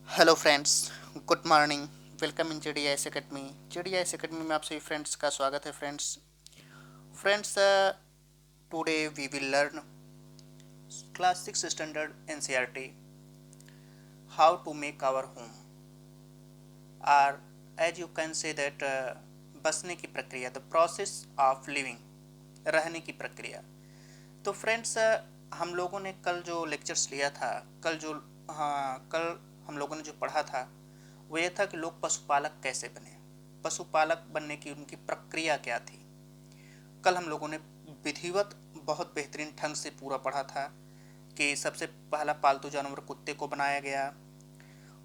Hello friends, good morning. Welcome in JDIS academy. JDIS academy में आप सभी friends का स्वागत है। Friends, today we will learn class 6 standard NCERT how to make our home, और as you can say that बसने की प्रक्रिया, द प्रोसेस ऑफ लिविंग, रहने की प्रक्रिया। तो फ्रेंड्स, हम लोगों ने कल जो लेक्चर्स लिया था, कल हम लोगों ने जो पढ़ा था वो ये था कि लोग पशुपालक कैसे बने, पशुपालक बनने की उनकी प्रक्रिया क्या थी। कल हम लोगों ने विधिवत बहुत बेहतरीन ढंग से पूरा पढ़ा था कि सबसे पहला पालतू जानवर कुत्ते को बनाया गया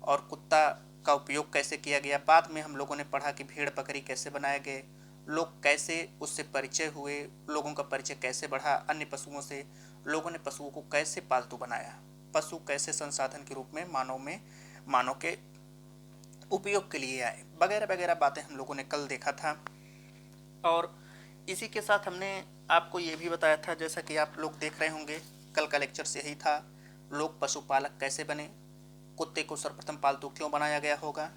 और कुत्ता का उपयोग कैसे किया गया। बाद में हम लोगों ने पढ़ा कि भेड़ बकरी कैसे बनाए गए, लोग कैसे उससे परिचय हुए, लोगों का परिचय कैसे बढ़ा अन्य पशुओं से, लोगों ने पशुओं को कैसे पालतू बनाया, पशु कैसे संसाधन के रूप में मानव के उपयोग के लिए आए, वगैरह वगैरह बातें हम लोगों ने कल देखा था। और इसी के साथ हमने आपको ये भी बताया था, जैसा कि आप लोग देख रहे होंगे, कल का लेक्चर यही था, लोग पशुपालक कैसे बने, कुत्ते को सर्वप्रथम पालतू क्यों बनाया गया होगा।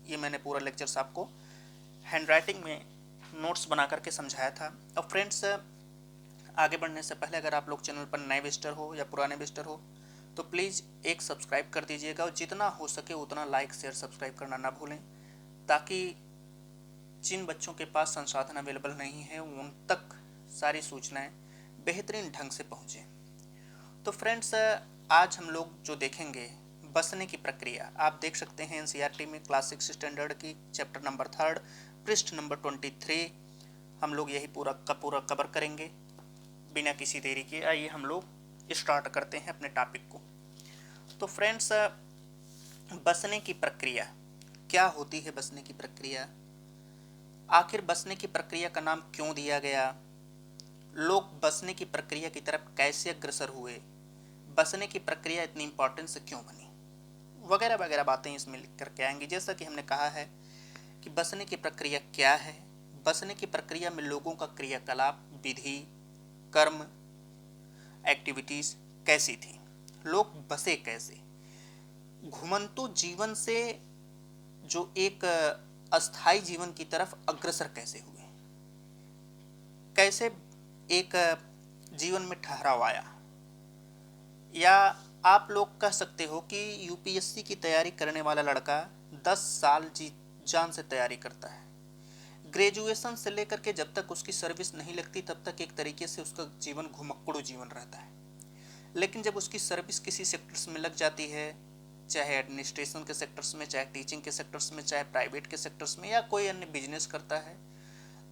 ये मैंने पूरा लेक्चर्स आपको हैंड राइटिंग में नोट्स बना करके समझाया था। और फ्रेंड्स, आगे बढ़ने से पहले अगर आप लोग चैनल पर नए विजिटर हो या पुराने विजिटर हो तो प्लीज़ एक सब्सक्राइब कर दीजिएगा, और जितना हो सके उतना लाइक शेयर सब्सक्राइब करना ना भूलें, ताकि जिन बच्चों के पास संसाधन अवेलेबल नहीं है उन तक सारी सूचनाएं बेहतरीन ढंग से पहुँचें। तो फ्रेंड्स, आज हम लोग जो देखेंगे बसने की प्रक्रिया, आप देख सकते हैं NCERT में क्लास 6 स्टैंडर्ड की चैप्टर नंबर 3 पृष्ठ नंबर 23 हम लोग यही पूरा का पूरा कवर करेंगे। बिना किसी देरी के आइए हम लोग स्टार्ट करते हैं अपने टॉपिक को। तो फ्रेंड्स, बसने की प्रक्रिया क्या होती है, बसने की प्रक्रिया, आखिर बसने की प्रक्रिया का नाम क्यों दिया गया, लोग बसने की प्रक्रिया की तरफ कैसे अग्रसर हुए, बसने की प्रक्रिया इतनी इंपॉर्टेंस क्यों बनी, वगैरह वगैरह बातें इसमें लिख करके आएंगी। जैसा कि हमने कहा है कि बसने की प्रक्रिया क्या है, बसने की प्रक्रिया में लोगों का क्रियाकलाप, विधि, कर्म, एक्टिविटीज़ कैसी थी, लोग बसे कैसे, घुमंतु जीवन से जो एक अस्थाई जीवन की तरफ अग्रसर कैसे हुए, कैसे एक जीवन में ठहराव आया। या आप लोग कह सकते हो कि UPSC की तैयारी करने वाला लड़का 10 साल जी जान से तैयारी करता है, ग्रेजुएशन से लेकर के जब तक उसकी सर्विस नहीं लगती तब तक एक तरीके से उसका जीवन घुमक्कड़ू जीवन रहता है। लेकिन जब उसकी सर्विस किसी सेक्टर्स में लग जाती है, चाहे एडमिनिस्ट्रेशन के सेक्टर्स में, चाहे टीचिंग के सेक्टर्स में, चाहे प्राइवेट के सेक्टर्स में, या कोई अन्य बिजनेस करता है,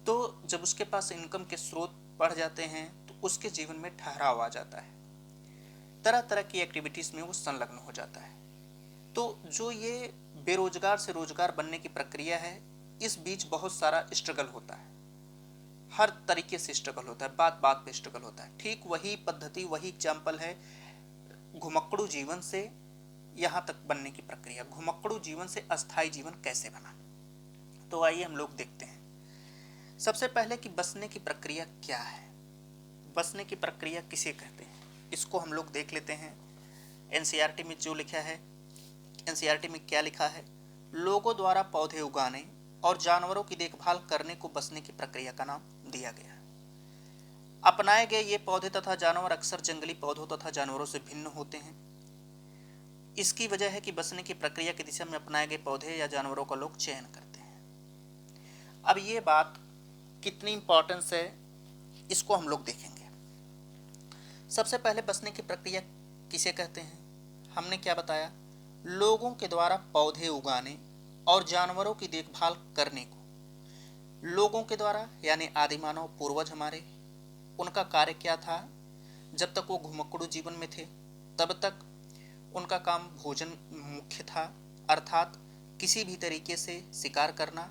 तो जब उसके पास इनकम के स्रोत बढ़ जाते हैं तो उसके जीवन में ठहराव आ जाता है, तरह तरह की एक्टिविटीज़ में वो संलग्न हो जाता है। तो जो ये बेरोजगार से रोजगार बनने की प्रक्रिया है, इस बीच बहुत सारा स्ट्रगल होता है, हर तरीके से स्ट्रगल होता है, बात बात पे स्ट्रगल होता है। ठीक वही पद्धति, वही एग्जाम्पल है घुमक्कड़ू जीवन से यहाँ तक बनने की प्रक्रिया, घुमक्कड़ू जीवन से अस्थाई जीवन कैसे बना। तो आइए हम लोग देखते हैं सबसे पहले कि बसने की प्रक्रिया क्या है, बसने की प्रक्रिया किसे कहते हैं, इसको हम लोग देख लेते हैं। NCERT में जो लिखा है, NCERT में क्या लिखा है, लोगों द्वारा पौधे उगाने और जानवरों की देखभाल करने को बसने की प्रक्रिया का नाम दिया गया है। अपनाए गए ये पौधे तथा जानवर अक्सर जंगली पौधों तथा जानवरों से भिन्न होते हैं। इसकी वजह है कि बसने की प्रक्रिया की दिशा में अपनाए गए पौधे या जानवरों का लोग चयन करते हैं। अब ये बात कितनी इंपॉर्टेंस है, इसको हम लोग देखेंगे। सबसे पहले बसने की प्रक्रिया किसे कहते हैं, हमने क्या बताया, लोगों के द्वारा पौधे उगाने और जानवरों की देखभाल करने को। लोगों के द्वारा यानी आदिमानव पूर्वज हमारे, उनका कार्य क्या था, जब तक वो घुमक्कड़ू जीवन में थे तब तक उनका काम भोजन मुख्य था, अर्थात किसी भी तरीके से शिकार करना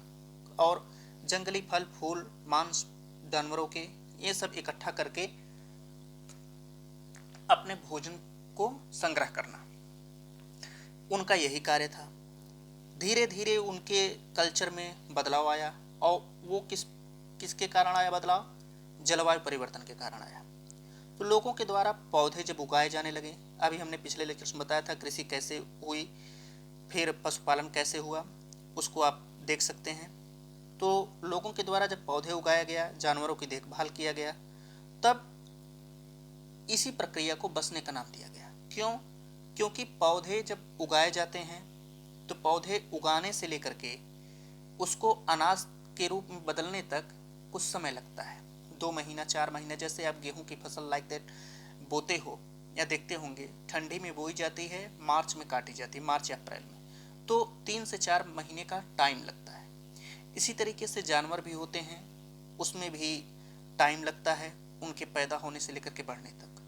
और जंगली फल फूल मांस जानवरों के ये सब इकट्ठा करके अपने भोजन को संग्रह करना, उनका यही कार्य था। धीरे धीरे उनके कल्चर में बदलाव आया, और वो किसके कारण आया बदलाव, जलवायु परिवर्तन के कारण आया। तो लोगों के द्वारा पौधे जब उगाए जाने लगे, अभी हमने पिछले लेक्चर्स में बताया था कृषि कैसे हुई, फिर पशुपालन कैसे हुआ उसको आप देख सकते हैं। तो लोगों के द्वारा जब पौधे उगाया गया, जानवरों की देखभाल किया गया, तब इसी प्रक्रिया को बसने का नाम दिया गया। क्यों? क्योंकि पौधे जब उगाए जाते हैं तो पौधे उगाने से लेकर के उसको अनाज के रूप में बदलने तक कुछ समय लगता है, 2 महीना 4 महीना। जैसे आप गेहूं की फसल लाइक दैट बोते हो या देखते होंगे, ठंडी में बोई जाती है, मार्च में काटी जाती है, मार्च या अप्रैल में, तो 3 से 4 महीने का टाइम लगता है। इसी तरीके से जानवर भी होते हैं, उसमें भी टाइम लगता है उनके पैदा होने से लेकर के बढ़ने तक।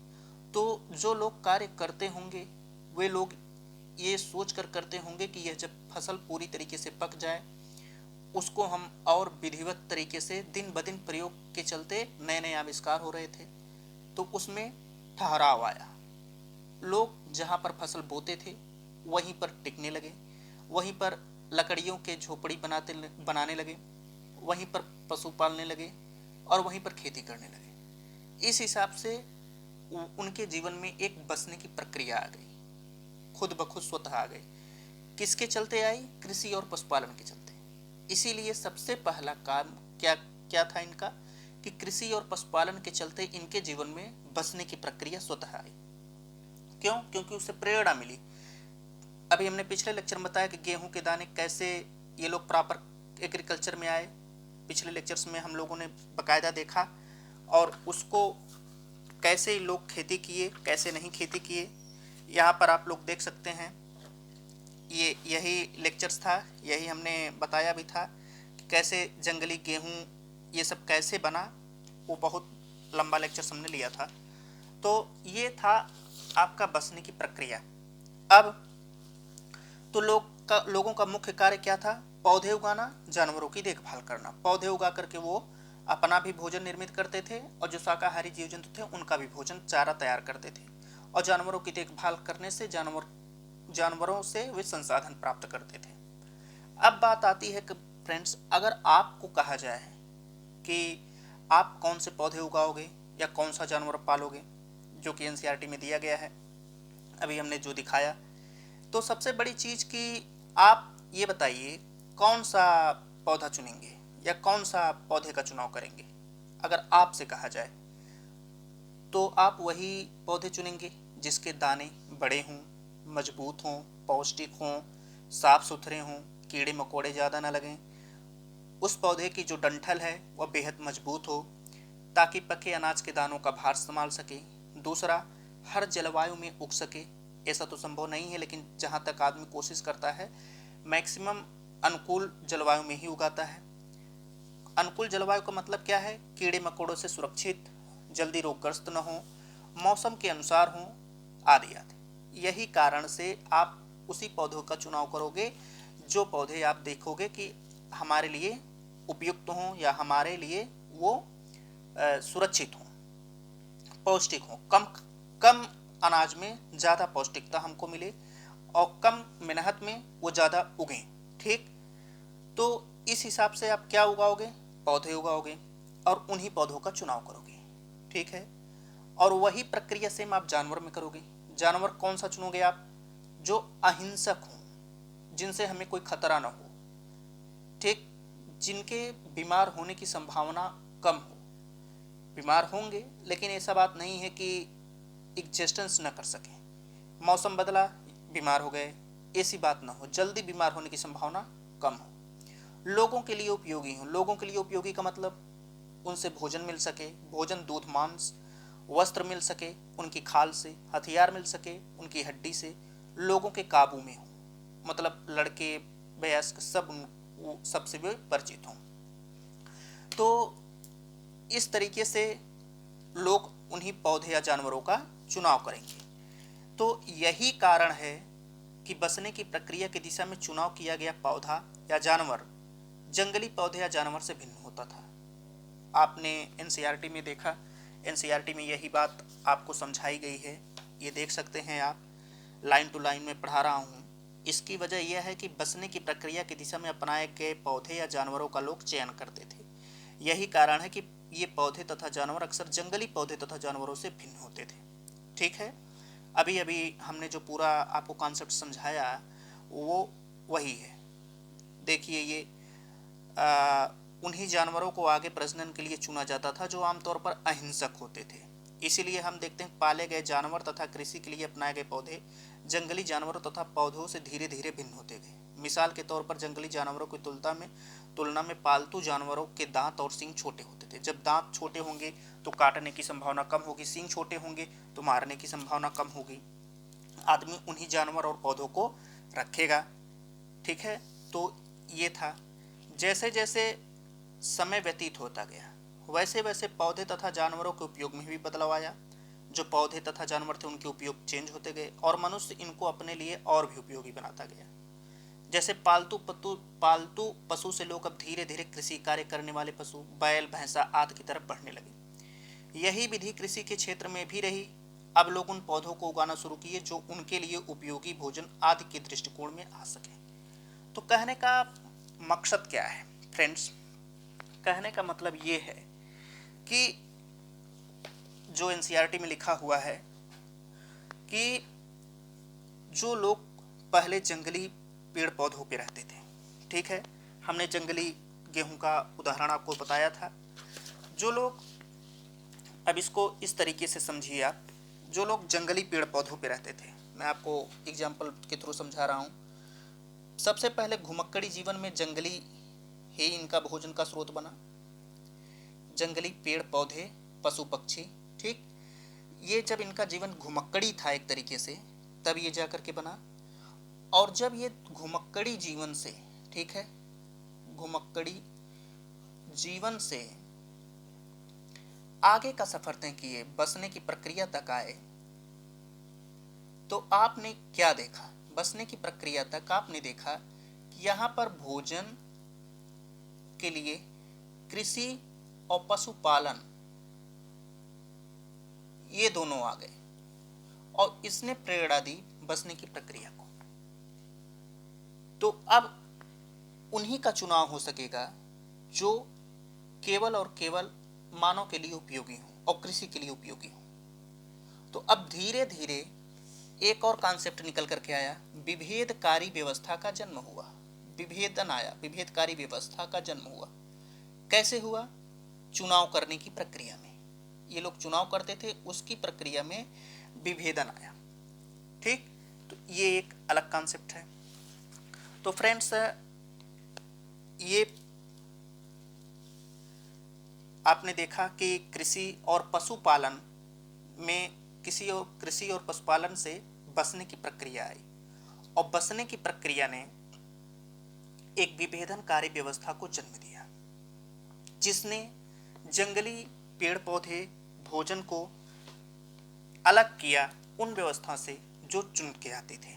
तो जो लोग कार्य करते होंगे वे लोग ये सोच कर करते होंगे कि यह जब फसल पूरी तरीके से पक जाए उसको हम और विधिवत तरीके से दिन ब दिन प्रयोग के चलते नए नए आविष्कार हो रहे थे, तो उसमें ठहराव आया। लोग जहाँ पर फसल बोते थे वहीं पर टिकने लगे, वहीं पर लकड़ियों के झोपड़ी बनाने लगे, वहीं पर पशु पालने लगे और वहीं पर खेती करने लगे। इस हिसाब से उनके जीवन में एक बसने की प्रक्रिया आ गई, खुद ब खुद स्वतः आ गई। किसके चलते आई? कृषि और पशुपालन के चलते। इसीलिए सबसे पहला काम क्या क्या था इनका कि कृषि और पशुपालन के चलते इनके जीवन में बसने की प्रक्रिया स्वतः आई। क्यों? क्योंकि उससे प्रेरणा मिली। अभी हमने पिछले लेक्चर में बताया कि गेहूं के दाने कैसे ये लोग प्रॉपर एग्रीकल्चर में आए। पिछले लेक्चर्स में हम लोगों ने बकायदा देखा और उसको कैसे लोग खेती किए, कैसे नहीं खेती किए। यहाँ पर आप लोग देख सकते हैं, यही लेक्चर्स था, यही हमने बताया भी था कि कैसे जंगली गेहूं ये सब कैसे बना। वो बहुत लंबा लेक्चर्स हमने लिया था। तो ये था आपका बसने की प्रक्रिया। अब तो लोगों का मुख्य कार्य क्या था? पौधे उगाना, जानवरों की देखभाल करना। पौधे उगा करके वो अपना भी भोजन निर्मित करते थे और जो शाकाहारी जीव जंतु थे उनका भी भोजन चारा तैयार करते थे, और जानवरों की देखभाल करने से जानवरों से वे संसाधन प्राप्त करते थे। अब बात आती है कि फ्रेंड्स, अगर आपको कहा जाए कि आप कौन से पौधे उगाओगे या कौन सा जानवर पालोगे, जो कि एनसीईआरटी में दिया गया है, अभी हमने जो दिखाया, तो सबसे बड़ी चीज कि आप ये बताइए कौन सा पौधा चुनेंगे या कौन सा पौधे का चुनाव करेंगे। अगर आपसे कहा जाए तो आप वही पौधे चुनेंगे जिसके दाने बड़े हों, मजबूत हों, पौष्टिक हों, साफ सुथरे हों, कीड़े मकोड़े ज़्यादा ना लगें। उस पौधे की जो डंठल है वह बेहद मजबूत हो ताकि पके अनाज के दानों का भार संभाल सके। दूसरा, हर जलवायु में उग सके। ऐसा तो संभव नहीं है, लेकिन जहाँ तक आदमी कोशिश करता है मैक्सिमम अनुकूल जलवायु में ही उगाता है। अनुकूल जलवायु का मतलब क्या है? कीड़े मकोड़ों से सुरक्षित, जल्दी रोगग्रस्त न हो, मौसम के अनुसार हो, आदि आदि। यही कारण से आप उसी पौधों का चुनाव करोगे जो पौधे आप देखोगे कि हमारे लिए उपयुक्त हों या हमारे लिए वो सुरक्षित हों, पौष्टिक हों, कम कम अनाज में ज़्यादा पौष्टिकता हमको मिले और कम मेहनत में वो ज़्यादा उगें। ठीक, तो इस हिसाब से आप क्या उगाओगे? पौधे उगाओगे और उन्हीं पौधों का चुनाव करोगे। ठीक है, और वही प्रक्रिया सेम आप जानवर में करोगे। जानवर कौन सा चुनोगे आप? जो अहिंसक हों, जिनसे हमें कोई खतरा ना हो। ठीक, जिनके बीमार होने की संभावना कम हो। बीमार होंगे लेकिन ऐसा बात नहीं है कि एग्जिस्टेंस न कर सकें, मौसम बदला बीमार हो गए, ऐसी बात ना हो, जल्दी बीमार होने की संभावना कम हो। लोगों के लिए उपयोगी हो। लोगों के लिए उपयोगी का मतलब उनसे भोजन मिल सके, भोजन, दूध, मांस, वस्त्र मिल सके उनकी खाल से, हथियार मिल सके उनकी हड्डी से, लोगों के काबू में हो, मतलब लड़के वयस्क सबसे भी परिचित हों। तो इस तरीके से लोग उन्हीं पौधे या जानवरों का चुनाव करेंगे। तो यही कारण है कि बसने की प्रक्रिया की दिशा में चुनाव किया गया पौधा या जानवर जंगली पौधे या जानवर से भिन्न होता था। आपने एनसीईआरटी में देखा, एनसीईआरटी में यही बात आपको समझाई गई है। ये देख सकते हैं आप, लाइन टू लाइन में पढ़ा रहा हूँ। इसकी वजह यह है कि बसने की प्रक्रिया की दिशा में अपनाए गए पौधे या जानवरों का लोग चयन करते थे। यही कारण है कि ये पौधे तथा जानवर अक्सर जंगली पौधे तथा जानवरों से भिन्न होते थे। ठीक है, अभी अभी हमने जो पूरा आपको कॉन्सेप्ट समझाया वो वही है। देखिए ये उन्हीं जानवरों को आगे प्रजनन के लिए चुना जाता था जो आमतौर पर अहिंसक होते थे। इसीलिए हम देखते हैं पाले गए जानवर तथा कृषि के लिए अपनाए गए पौधे जंगली जानवरों तथा पौधों से धीरे धीरे भिन्न होते गए। मिसाल के तौर पर जंगली जानवरों की तुलना में पालतू जानवरों के दांत और सींग छोटे होते थे। जब दांत छोटे होंगे तो काटने की संभावना कम होगी, सींग छोटे होंगे तो मारने की संभावना कम होगी। आदमी उन्हीं जानवर और पौधों को रखेगा। ठीक है, तो ये था। जैसे जैसे समय व्यतीत होता गया वैसे वैसे पौधे तथा जानवरों के उपयोग में भी बदलाव आया। जो पौधे तथा जानवर थे उनके उपयोग चेंज होते गए और मनुष्य इनको अपने लिए और भी उपयोगी बनाता गया। जैसे पालतू पशु से लोग अब धीरे धीरे कृषि कार्य करने वाले पशु बैल भैंसा आदि की तरफ बढ़ने लगे। यही विधि कृषि के क्षेत्र में भी रही। अब लोग उन पौधों को उगाना शुरू किए जो उनके लिए उपयोगी भोजन आदि के दृष्टिकोण में आ सके। तो कहने का मकसद क्या है फ्रेंड्स? कहने का मतलब ये है कि जो एनसीईआरटी में लिखा हुआ है कि जो लोग पहले जंगली पेड़ पौधों पे रहते थे, ठीक है, हमने जंगली गेहूं का उदाहरण आपको बताया था। जो लोग, अब इसको इस तरीके से समझिए आप, जो लोग जंगली पेड़ पौधों पे रहते थे, मैं आपको एग्जाम्पल के थ्रू समझा रहा हूँ। सबसे पहले घुमक्कड़ी जीवन में जंगली ही इनका भोजन का स्रोत बना। जंगली पेड़ पौधे पशु पक्षी, ठीक, ये जब इनका जीवन घुमक्कड़ी था एक तरीके से, तब ये जाकर के बना। और जब ये घुमक्कड़ी जीवन से, ठीक है, घुमक्कड़ी जीवन से आगे का सफर तय किए, बसने की प्रक्रिया तक आए, तो आपने क्या देखा? बसने की प्रक्रिया तक आपने देखा कि यहां पर भोजन के लिए कृषि और पशुपालन ये दोनों आ गए और इसने प्रेरणा दी बसने की प्रक्रिया को। तो अब उन्हीं का चुनाव हो सकेगा जो केवल और केवल मानव के लिए उपयोगी हो और कृषि के लिए उपयोगी हो। तो अब धीरे धीरे एक और कॉन्सेप्ट निकल करके आया, विभेदकारी व्यवस्था का जन्म हुआ। विभेदन आया, विभेदकारी व्यवस्था का जन्म हुआ। कैसे हुआ? चुनाव करने की प्रक्रिया में। ये लोग चुनाव करते थे, उसकी प्रक्रिया में विभेदन आया। ठीक, तो ये एक अलग कॉन्सेप्ट है। तो फ्रेंड्स, ये आपने देखा कि कृषि और पशुपालन में कृषि और पशुपालन से बसने की प्रक्रिया आई और बसने की प्रक्रिया ने एक विभेदनकारी व्यवस्था को जन्म दिया, जिसने जंगली पेड़ पौधे भोजन को अलग किया उन व्यवस्था से जो चुन के आते थे।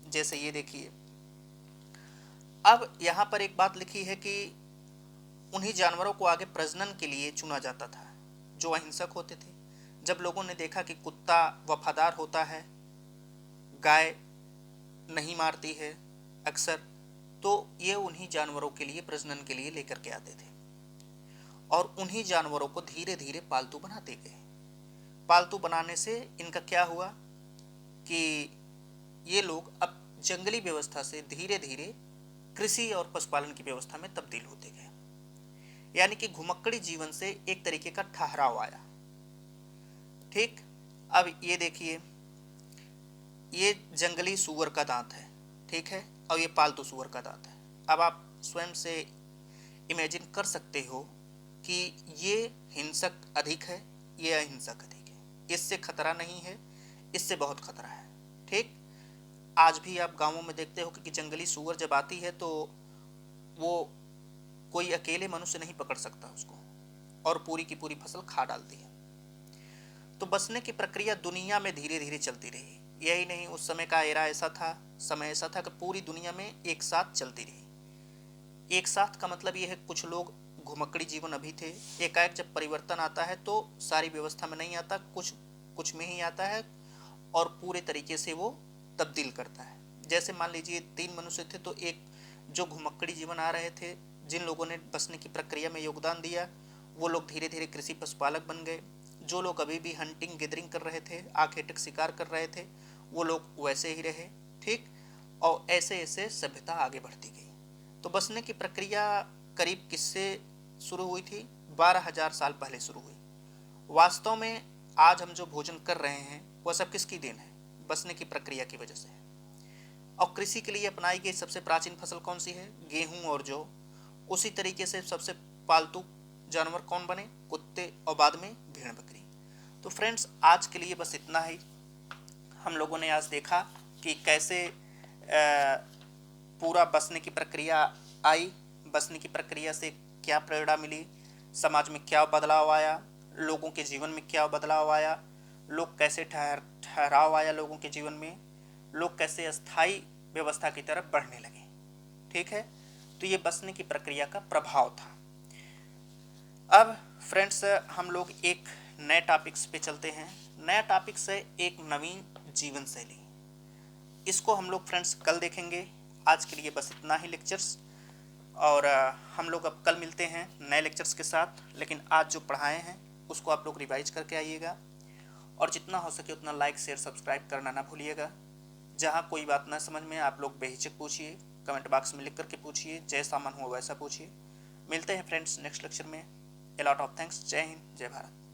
जैसे ये देखिए, अब यहां पर एक बात लिखी है कि उन्हीं जानवरों को आगे प्रजनन के लिए चुना जाता था जो अहिंसक होते थे। जब लोगों ने देखा कि कुत्ता वफादार होता है, गाय नहीं मारती है अक्सर, तो ये उन्हीं जानवरों के लिए प्रजनन के लिए लेकर के आते थे और उन्हीं जानवरों को धीरे धीरे पालतू बनाते गए। पालतू बनाने से इनका क्या हुआ कि ये लोग अब जंगली व्यवस्था से धीरे धीरे कृषि और पशुपालन की व्यवस्था में तब्दील होते गए। यानी कि घुमक्कड़ी जीवन से एक तरीके का ठहराव आया। ठीक, अब ये देखिए, ये जंगली सूअर का दांत है, ठीक है, और ये पालतू सूअर का दांत है। अब आप स्वयं से इमेजिन कर सकते हो कि ये हिंसक अधिक है, ये अहिंसक अधिक है। इससे खतरा नहीं है, इससे बहुत खतरा है। ठीक, आज भी आप गांवों में देखते हो कि जंगली सूअर जब आती है तो वो कोई अकेले मनुष्य नहीं पकड़ सकता उसको और पूरी की पूरी फसल खा डालती है। तो बसने की प्रक्रिया दुनिया में धीरे धीरे चलती रही। यही नहीं, उस समय का एरा ऐसा था, समय ऐसा था कि पूरी दुनिया में एक साथ चलती रही। एक साथ का मतलब ये है कुछ लोग घुमक्कड़ी जीवन अभी थे, एकाएक जब परिवर्तन आता है तो सारी व्यवस्था में नहीं आता, कुछ में ही आता है और पूरे तरीके से वो तब्दील करता है। जैसे मान लीजिए 3 मनुष्य थे, तो एक जो घुमक्कड़ी जीवन आ रहे थे, जिन लोगों ने बसने की प्रक्रिया में योगदान दिया, वो लोग धीरे धीरे कृषि पशुपालक बन गए। जो लोग अभी भी हंटिंग गैदरिंग कर रहे थे, आखेटिक शिकार कर रहे थे, वो लोग वैसे ही रहे। ठीक, और ऐसे ऐसे सभ्यता आगे बढ़ती गई। तो बसने की प्रक्रिया करीब किससे शुरू हुई थी? 12,000 साल पहले शुरू हुई। वास्तव में आज हम जो भोजन कर रहे हैं वह सब किसकी देन है? बसने की प्रक्रिया की वजह से है। और कृषि के लिए अपनाई गई सबसे प्राचीन फसल कौन सी है? गेहूं और जौ। उसी तरीके से सबसे पालतू जानवर कौन बने? कुत्ते, और बाद में भेड़ बकरी। तो फ्रेंड्स, आज के लिए बस इतना ही। हम लोगों ने आज देखा कि कैसे पूरा बसने की प्रक्रिया आई, बसने की प्रक्रिया से क्या प्रेरणा मिली, समाज में क्या बदलाव आया, लोगों के जीवन में क्या बदलाव आया, लोग कैसे ठहराव आया लोगों के जीवन में, लोग कैसे अस्थाई व्यवस्था की तरफ बढ़ने लगे। ठीक है, तो ये बसने की प्रक्रिया का प्रभाव था। अब फ्रेंड्स, हम लोग एक नए टॉपिक्स पे चलते हैं। नया टॉपिक्स है एक नवीन जीवन शैली। इसको हम लोग फ्रेंड्स कल देखेंगे। आज के लिए बस इतना ही लेक्चर्स, और हम लोग अब कल मिलते हैं नए लेक्चर्स के साथ। लेकिन आज जो पढ़ाए हैं उसको आप लोग रिवाइज करके आइएगा, और जितना हो सके उतना लाइक शेयर सब्सक्राइब करना ना भूलिएगा। जहाँ कोई बात ना समझ में आप लोग बेहिचक पूछिए, कमेंट बॉक्स में लिख करके पूछिए, जैसा मन हो वैसा पूछिए। मिलते हैं फ्रेंड्स नेक्स्ट लेक्चर में। A lot of thanks. जय हिंद, जय भारत।